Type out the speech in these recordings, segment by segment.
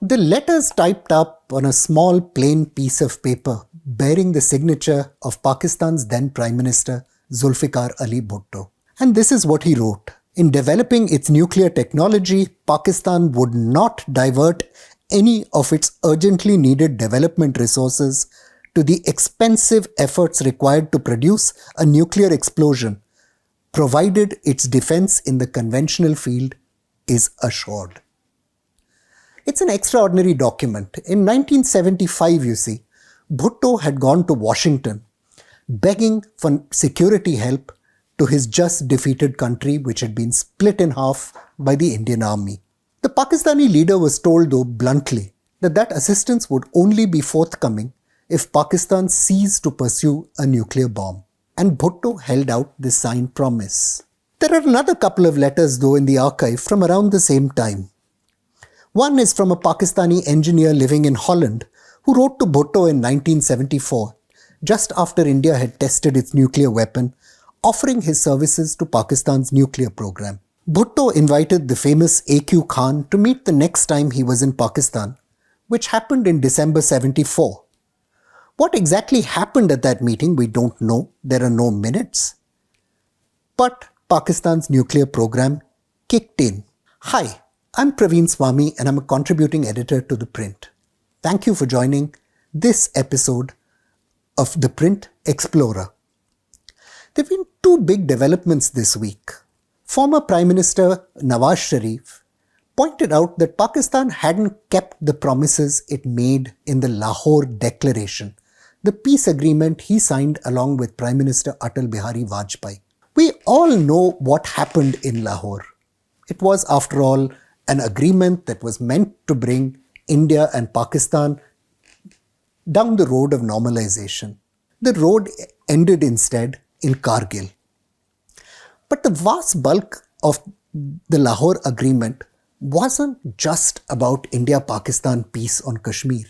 The letters typed up on a small plain piece of paper bearing the signature of Pakistan's then Prime Minister Zulfikar Ali Bhutto. And this is what he wrote. In developing its nuclear technology, Pakistan would not divert any of its urgently needed development resources to the expensive efforts required to produce a nuclear explosion, provided its defense in the conventional field is assured. It's an extraordinary document. In 1975, you see, Bhutto had gone to Washington begging for security help to his just defeated country, which had been split in half by the Indian army. The Pakistani leader was told, though, bluntly, that assistance would only be forthcoming if Pakistan ceased to pursue a nuclear bomb. And Bhutto held out this signed promise. There are another couple of letters, though, in the archive from around the same time. One is from a Pakistani engineer living in Holland who wrote to Bhutto in 1974, just after India had tested its nuclear weapon, offering his services to Pakistan's nuclear program. Bhutto invited the famous A.Q. Khan to meet the next time he was in Pakistan, which happened in December 74. What exactly happened at that meeting, we don't know. There are no minutes. But Pakistan's nuclear program kicked in. Hi, I'm Praveen Swami and I'm a contributing editor to ThePrint. Thank you for joining this episode of ThePrint Explorer. There have been two big developments this week. Former Prime Minister Nawaz Sharif pointed out that Pakistan hadn't kept the promises it made in the Lahore Declaration, the peace agreement he signed along with Prime Minister Atal Bihari Vajpayee. We all know what happened in Lahore. It was, after all, an agreement that was meant to bring India and Pakistan down the road of normalization. The road ended instead in Kargil. But the vast bulk of the Lahore Agreement wasn't just about India-Pakistan peace on Kashmir.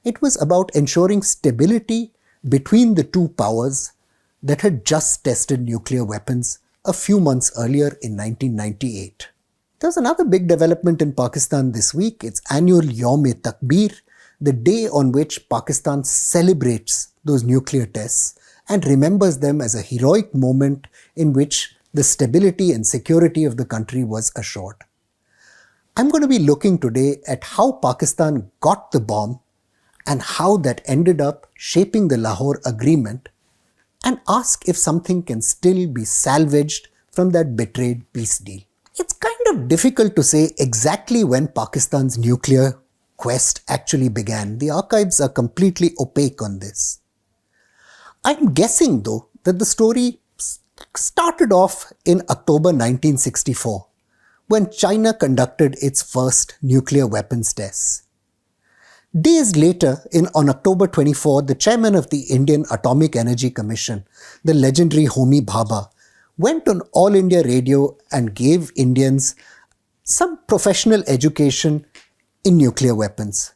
It was about ensuring stability between the two powers that had just tested nuclear weapons a few months earlier in 1998. There's another big development in Pakistan this week. It's annual Yaum-e-Takbir, the day on which Pakistan celebrates those nuclear tests and remembers them as a heroic moment in which the stability and security of the country was assured. I'm going to be looking today at how Pakistan got the bomb and how that ended up shaping the Lahore Agreement, and ask if something can still be salvaged from that betrayed peace deal. It's kind of difficult to say exactly when Pakistan's nuclear quest actually began. The archives are completely opaque on this. I'm guessing, though, that the story started off in October 1964, when China conducted its first nuclear weapons tests. Days later, on October 24, the chairman of the Indian Atomic Energy Commission, the legendary Homi Bhabha, went on All India Radio and gave Indians some professional education in nuclear weapons.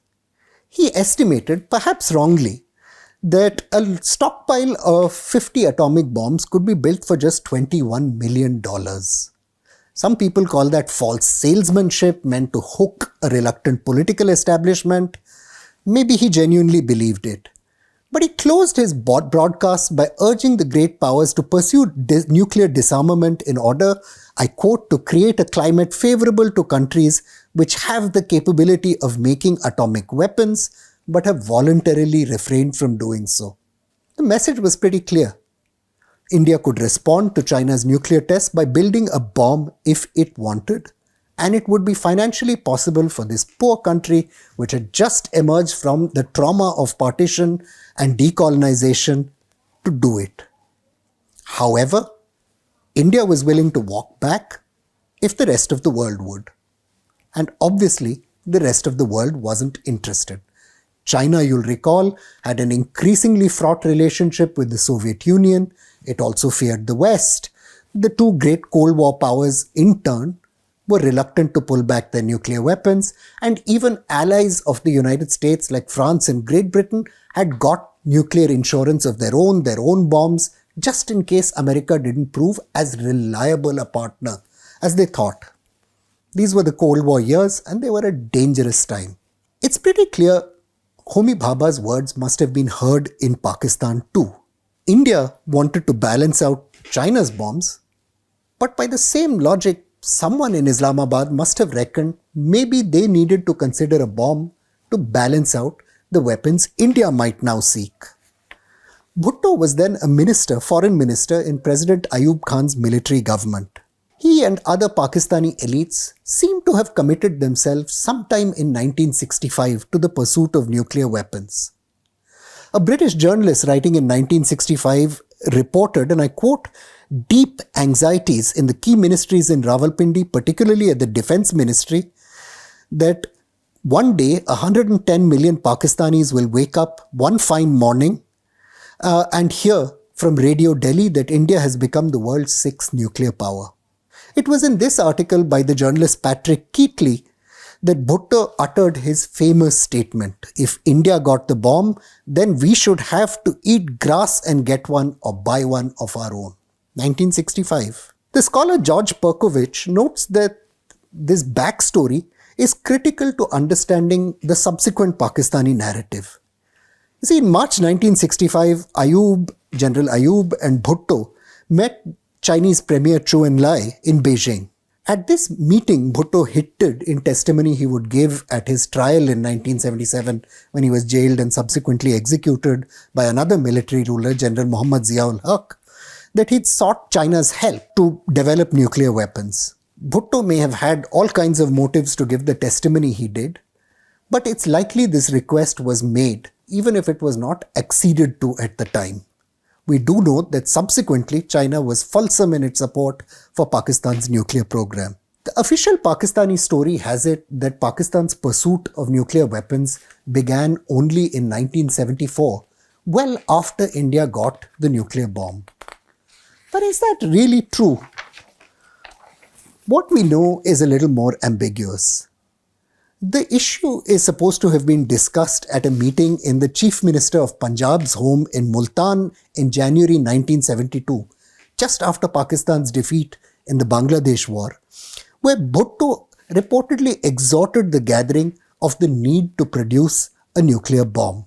He estimated, perhaps wrongly, that a stockpile of 50 atomic bombs could be built for just $21 million. Some people call that false salesmanship meant to hook a reluctant political establishment. Maybe he genuinely believed it. But he closed his broadcast by urging the great powers to pursue nuclear disarmament in order, I quote, to create a climate favorable to countries which have the capability of making atomic weapons but have voluntarily refrained from doing so. The message was pretty clear. India could respond to China's nuclear tests by building a bomb if it wanted, and it would be financially possible for this poor country, which had just emerged from the trauma of partition and decolonization, to do it. However, India was willing to walk back if the rest of the world would. And obviously, the rest of the world wasn't interested. China, you'll recall, had an increasingly fraught relationship with the Soviet Union. It also feared the West. The two great Cold War powers, in turn, were reluctant to pull back their nuclear weapons, and even allies of the United States like France and Great Britain had got nuclear insurance of their own bombs, just in case America didn't prove as reliable a partner as they thought. These were the Cold War years, and they were a dangerous time. It's pretty clear Homi Bhabha's words must have been heard in Pakistan too. India wanted to balance out China's bombs, but by the same logic, someone in Islamabad must have reckoned maybe they needed to consider a bomb to balance out the weapons India might now seek. Bhutto was then a foreign minister in President Ayub Khan's military government. He and other Pakistani elites seem to have committed themselves sometime in 1965 to the pursuit of nuclear weapons. A British journalist writing in 1965 reported, and I quote, deep anxieties in the key ministries in Rawalpindi, particularly at the Defence Ministry, that one day 110 million Pakistanis will wake up one fine morning and hear from Radio Delhi that India has become the world's sixth nuclear power. It was in this article by the journalist Patrick Keatley that Bhutto uttered his famous statement, if India got the bomb, then we should have to eat grass and get one or buy one of our own. 1965. The scholar George Perkovich notes that this backstory is critical to understanding the subsequent Pakistani narrative. You see, in March 1965, General Ayub and Bhutto met Chinese Premier Zhou Enlai in Beijing. At this meeting, Bhutto hinted in testimony he would give at his trial in 1977 when he was jailed and subsequently executed by another military ruler, General Muhammad Zia-ul-Haq, that he'd sought China's help to develop nuclear weapons. Bhutto may have had all kinds of motives to give the testimony he did, but it's likely this request was made, even if it was not acceded to at the time. We do note that subsequently China was fulsome in its support for Pakistan's nuclear program. The official Pakistani story has it that Pakistan's pursuit of nuclear weapons began only in 1974, well after India got the nuclear bomb. But is that really true? What we know is a little more ambiguous. The issue is supposed to have been discussed at a meeting in the Chief Minister of Punjab's home in Multan in January 1972, just after Pakistan's defeat in the Bangladesh War, where Bhutto reportedly exhorted the gathering of the need to produce a nuclear bomb.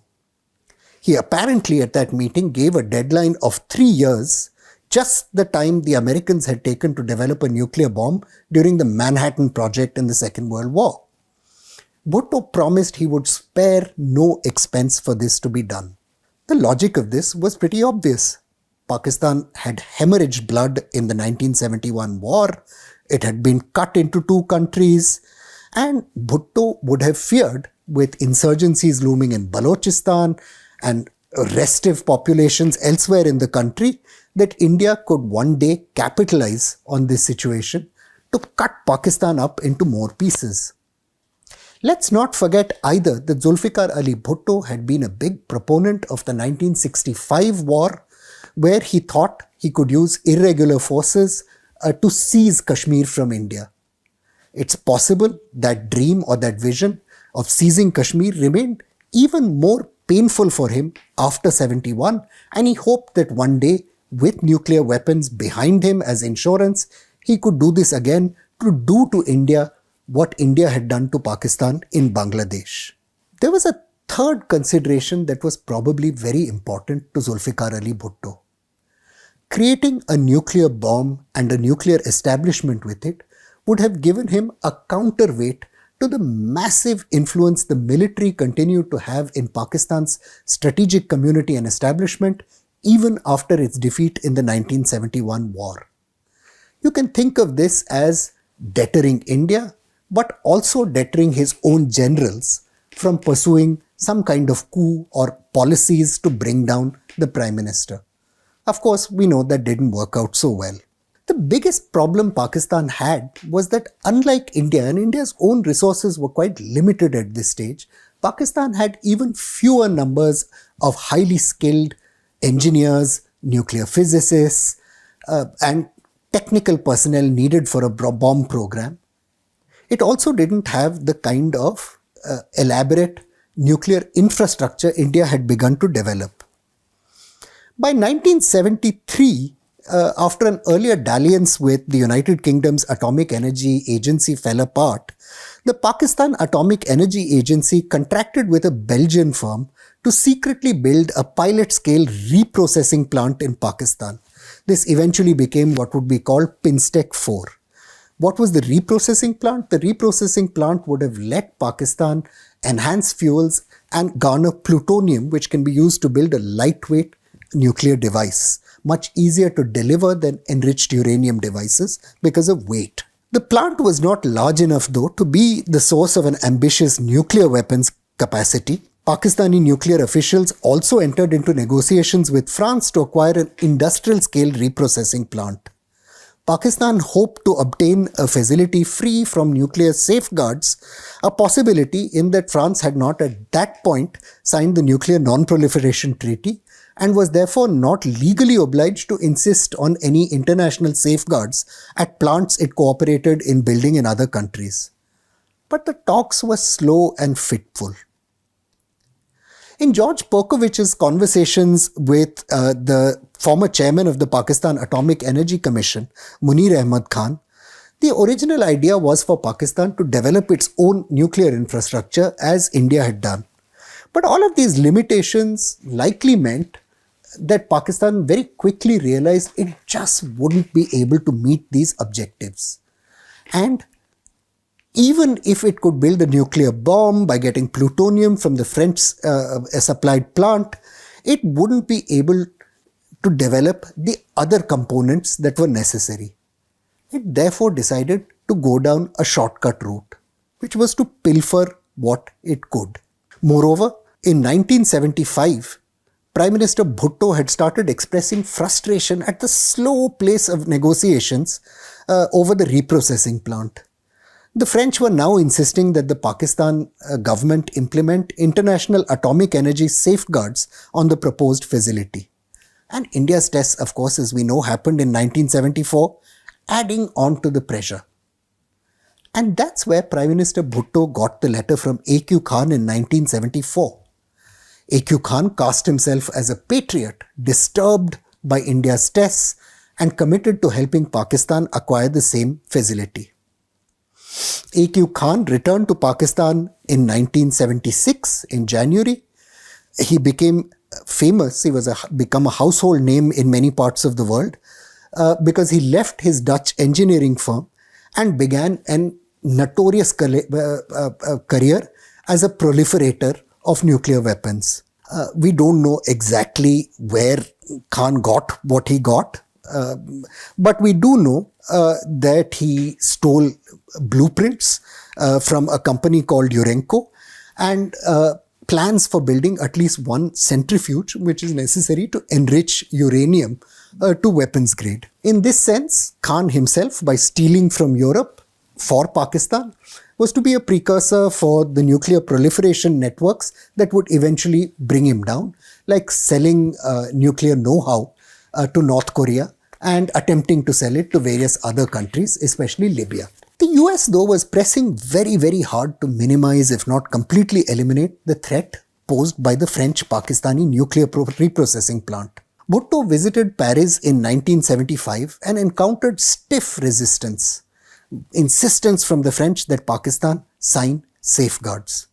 He apparently at that meeting gave a deadline of 3 years, just the time the Americans had taken to develop a nuclear bomb during the Manhattan Project in the Second World War. Bhutto promised he would spare no expense for this to be done. The logic of this was pretty obvious. Pakistan had hemorrhaged blood in the 1971 war, it had been cut into two countries, and Bhutto would have feared, with insurgencies looming in Balochistan and restive populations elsewhere in the country, that India could one day capitalize on this situation to cut Pakistan up into more pieces. Let's not forget either that Zulfikar Ali Bhutto had been a big proponent of the 1965 war, where he thought he could use irregular forces to seize Kashmir from India. It's possible that dream or that vision of seizing Kashmir remained even more painful for him after 71, and he hoped that one day, with nuclear weapons behind him as insurance, he could do this again to do to India what India had done to Pakistan in Bangladesh. There was a third consideration that was probably very important to Zulfikar Ali Bhutto. Creating a nuclear bomb and a nuclear establishment with it would have given him a counterweight to the massive influence the military continued to have in Pakistan's strategic community and establishment even after its defeat in the 1971 war. You can think of this as deterring India, but also deterring his own generals from pursuing some kind of coup or policies to bring down the Prime Minister. Of course, we know that didn't work out so well. The biggest problem Pakistan had was that unlike India, and India's own resources were quite limited at this stage, Pakistan had even fewer numbers of highly skilled engineers, nuclear physicists, and technical personnel needed for a bomb program. It also didn't have the kind of elaborate nuclear infrastructure India had begun to develop. By 1973, after an earlier dalliance with the United Kingdom's Atomic Energy Agency fell apart, The Pakistan Atomic Energy Agency contracted with a Belgian firm to secretly build a pilot-scale reprocessing plant in Pakistan. This eventually became what would be called Pinstec 4. What was the reprocessing plant? The reprocessing plant would have let Pakistan enhance fuels and garner plutonium, which can be used to build a lightweight nuclear device, much easier to deliver than enriched uranium devices because of weight. The plant was not large enough, though, to be the source of an ambitious nuclear weapons capacity. Pakistani nuclear officials also entered into negotiations with France to acquire an industrial-scale reprocessing plant. Pakistan hoped to obtain a facility free from nuclear safeguards, a possibility in that France had not at that point signed the Nuclear Non-Proliferation Treaty and was therefore not legally obliged to insist on any international safeguards at plants it cooperated in building in other countries. But the talks were slow and fitful. In George Perkovich's conversations with the former chairman of the Pakistan Atomic Energy Commission, Munir Ahmad Khan, the original idea was for Pakistan to develop its own nuclear infrastructure as India had done. But all of these limitations likely meant that Pakistan very quickly realized it just wouldn't be able to meet these objectives. And even if it could build a nuclear bomb by getting plutonium from the French supplied plant, it wouldn't be able to develop the other components that were necessary. It therefore decided to go down a shortcut route, which was to pilfer what it could. Moreover, in 1975, Prime Minister Bhutto had started expressing frustration at the slow pace of negotiations over the reprocessing plant. The French were now insisting that the Pakistan government implement international atomic energy safeguards on the proposed facility. And India's test, of course, as we know, happened in 1974, adding on to the pressure. And that's where Prime Minister Bhutto got the letter from A.Q. Khan in 1974. A.Q. Khan cast himself as a patriot, disturbed by India's tests, and committed to helping Pakistan acquire the same facility. A.Q. Khan returned to Pakistan in 1976 in January. He became famous. He was become a household name in many parts of the world because he left his Dutch engineering firm and began an notorious career as a proliferator of nuclear weapons. We don't know exactly where Khan got what he got, but we do know that he stole blueprints from a company called Urenco and plans for building at least one centrifuge which is necessary to enrich uranium to weapons grade. In this sense, Khan himself, by stealing from Europe for Pakistan, was to be a precursor for the nuclear proliferation networks that would eventually bring him down, like selling nuclear know-how to North Korea and attempting to sell it to various other countries, especially Libya. The US, though, was pressing very, very hard to minimize, if not completely eliminate, the threat posed by the French-Pakistani nuclear reprocessing plant. Bhutto visited Paris in 1975 and encountered stiff resistance, insistence from the French that Pakistan sign safeguards.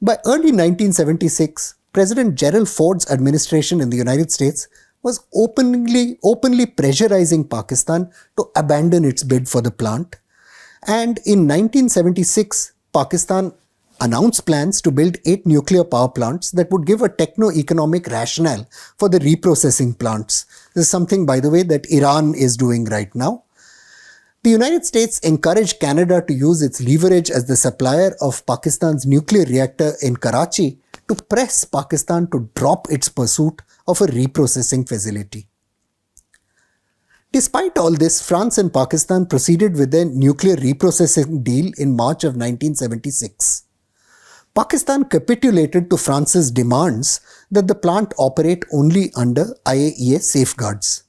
By early 1976, President Gerald Ford's administration in the United States was openly pressurizing Pakistan to abandon its bid for the plant. And in 1976, Pakistan announced plans to build 8 nuclear power plants that would give a techno-economic rationale for the reprocessing plants. This is something, by the way, that Iran is doing right now. The United States encouraged Canada to use its leverage as the supplier of Pakistan's nuclear reactor in Karachi to press Pakistan to drop its pursuit of a reprocessing facility. Despite all this, France and Pakistan proceeded with their nuclear reprocessing deal in March of 1976. Pakistan capitulated to France's demands that the plant operate only under IAEA safeguards.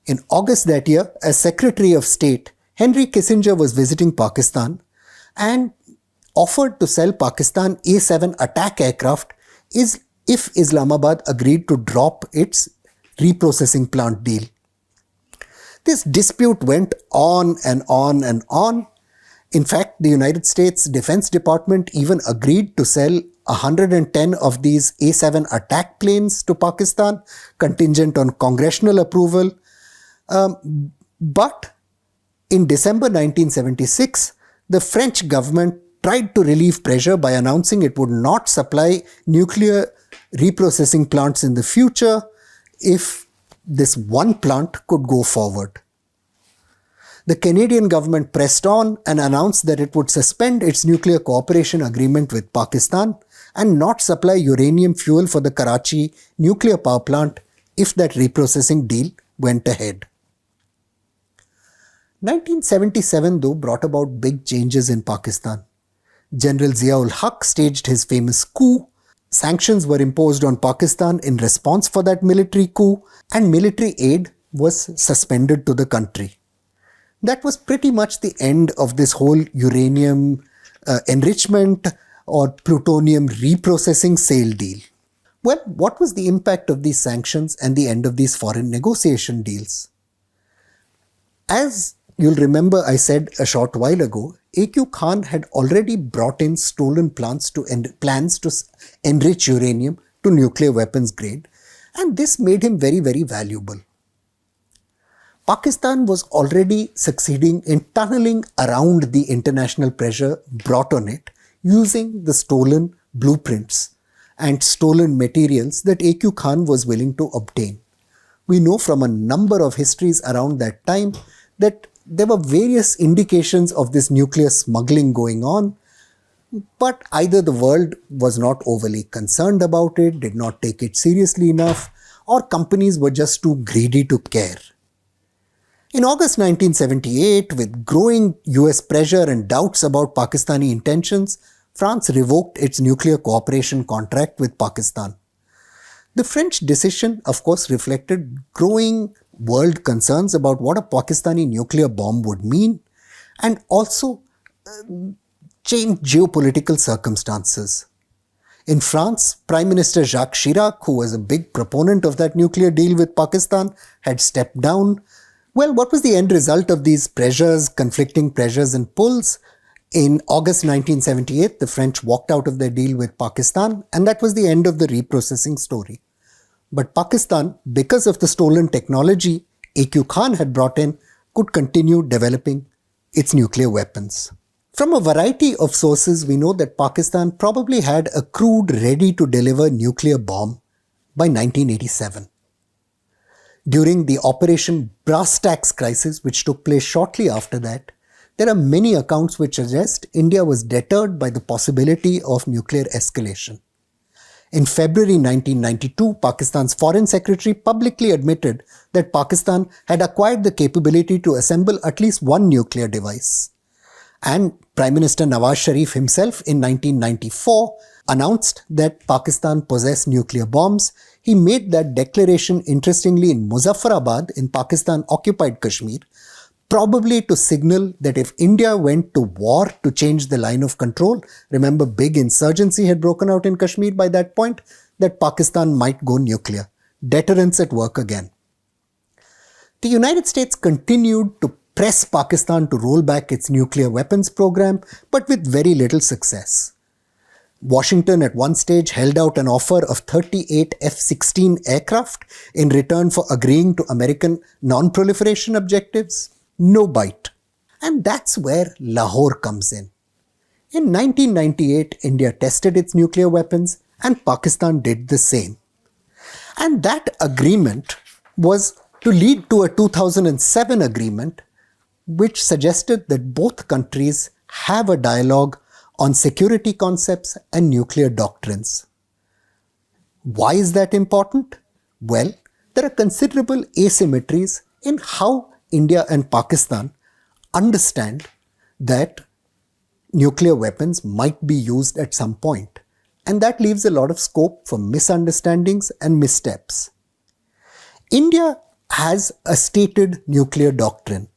In August that year, as Secretary of State, Henry Kissinger was visiting Pakistan and offered to sell Pakistan A-7 attack aircraft if Islamabad agreed to drop its reprocessing plant deal. This dispute went on and on and on, In fact, the United States Defense Department even agreed to sell 110 of these A-7 attack planes to Pakistan, contingent on congressional approval. But in December 1976, the French government tried to relieve pressure by announcing it would not supply nuclear reprocessing plants in the future if this one plant could go forward. The Canadian government pressed on and announced that it would suspend its nuclear cooperation agreement with Pakistan and not supply uranium fuel for the Karachi nuclear power plant if that reprocessing deal went ahead. 1977, though, brought about big changes in Pakistan. General Zia-ul-Haq staged his famous coup. Sanctions were imposed on Pakistan in response for that military coup, and military aid was suspended to the country. That was pretty much the end of this whole uranium enrichment or plutonium reprocessing sale deal. Well, what was the impact of these sanctions and the end of these foreign negotiation deals? As you'll remember, I said a short while ago, A.Q. Khan had already brought in stolen plans to enrich uranium to nuclear weapons grade, and this made him very, very valuable. Pakistan was already succeeding in tunneling around the international pressure brought on it using the stolen blueprints and stolen materials that A.Q. Khan was willing to obtain. We know from a number of histories around that time that there were various indications of this nuclear smuggling going on, but either the world was not overly concerned about it, did not take it seriously enough, or companies were just too greedy to care. In August 1978, with growing US pressure and doubts about Pakistani intentions, France revoked its nuclear cooperation contract with Pakistan. The French decision, of course, reflected growing world concerns about what a Pakistani nuclear bomb would mean, and also changed geopolitical circumstances. In France, Prime Minister Jacques Chirac, who was a big proponent of that nuclear deal with Pakistan, had stepped down. Well, what was the end result of these pressures, conflicting pressures and pulls? In August 1978, the French walked out of their deal with Pakistan, and that was the end of the reprocessing story. But Pakistan, because of the stolen technology A.Q. Khan had brought in, could continue developing its nuclear weapons. From a variety of sources, we know that Pakistan probably had a crude, ready-to-deliver nuclear bomb by 1987. During the Operation Brass Tacks crisis, which took place shortly after that, there are many accounts which suggest India was deterred by the possibility of nuclear escalation. In February 1992, Pakistan's Foreign Secretary publicly admitted that Pakistan had acquired the capability to assemble at least one nuclear device. And Prime Minister Nawaz Sharif himself in 1994 announced that Pakistan possessed nuclear bombs. He made that declaration, interestingly, in Muzaffarabad in Pakistan-occupied Kashmir, probably to signal that if India went to war to change the line of control, remember big insurgency had broken out in Kashmir by that point, that Pakistan might go nuclear. Deterrence at work again. The United States continued to press Pakistan to roll back its nuclear weapons program, but with very little success. Washington at one stage held out an offer of 38 F-16 aircraft in return for agreeing to American non-proliferation objectives. No bite. And that's where Lahore comes in. In 1998, India tested its nuclear weapons and Pakistan did the same. And that agreement was to lead to a 2007 agreement which suggested that both countries have a dialogue on security concepts and nuclear doctrines. Why is that important? Well, there are considerable asymmetries in how India and Pakistan understand that nuclear weapons might be used at some point, and that leaves a lot of scope for misunderstandings and missteps. India has a stated nuclear doctrine,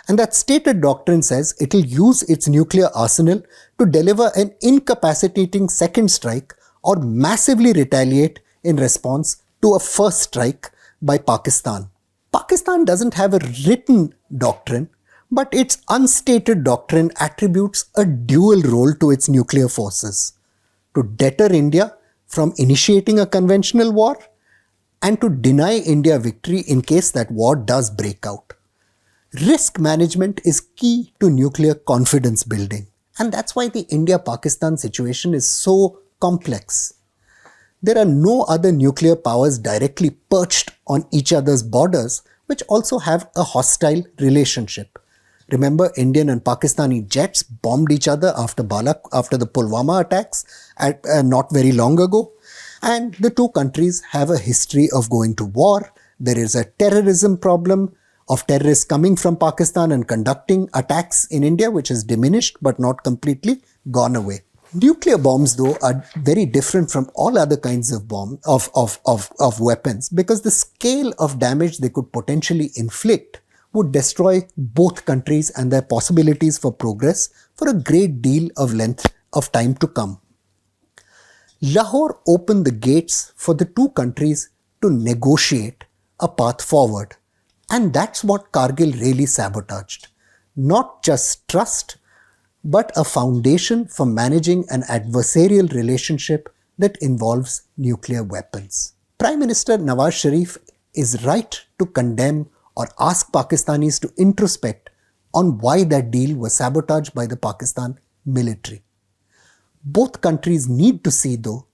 and that stated doctrine says it will use its nuclear arsenal to deliver an incapacitating second strike or massively retaliate in response to a first strike by Pakistan. Pakistan doesn't have a written doctrine, But its unstated doctrine attributes a dual role to its nuclear forces: to deter India from initiating a conventional war and to deny India victory in case that war does break out. Risk management is key to nuclear confidence building, and that's why the India-Pakistan situation is so complex. There are no other nuclear powers directly perched on each other's borders which also have a hostile relationship. Remember, Indian and Pakistani jets bombed each other after the Pulwama attacks not very long ago. And the two countries have a history of going to war. There is a terrorism problem of terrorists coming from Pakistan and conducting attacks in India, which has diminished but not completely gone away. Nuclear bombs, though, are very different from all other kinds of weapons, because the scale of damage they could potentially inflict would destroy both countries and their possibilities for progress for a great deal of length of time to come. Lahore opened the gates for the two countries to negotiate a path forward. And that's what Kargil really sabotaged. Not just trust, but a foundation for managing an adversarial relationship that involves nuclear weapons. Prime Minister Nawaz Sharif is right to condemn or ask Pakistanis to introspect on why that deal was sabotaged by the Pakistan military. Both countries need to see, though,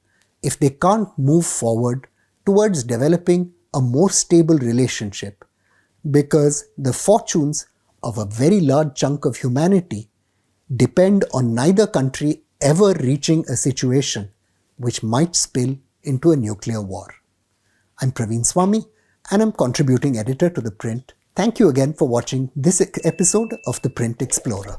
if they can't move forward towards developing a more stable relationship, because the fortunes of a very large chunk of humanity depend on neither country ever reaching a situation which might spill into a nuclear war. I'm Praveen Swami and I'm contributing editor to ThePrint. Thank you again for watching this episode of The Print Explorer.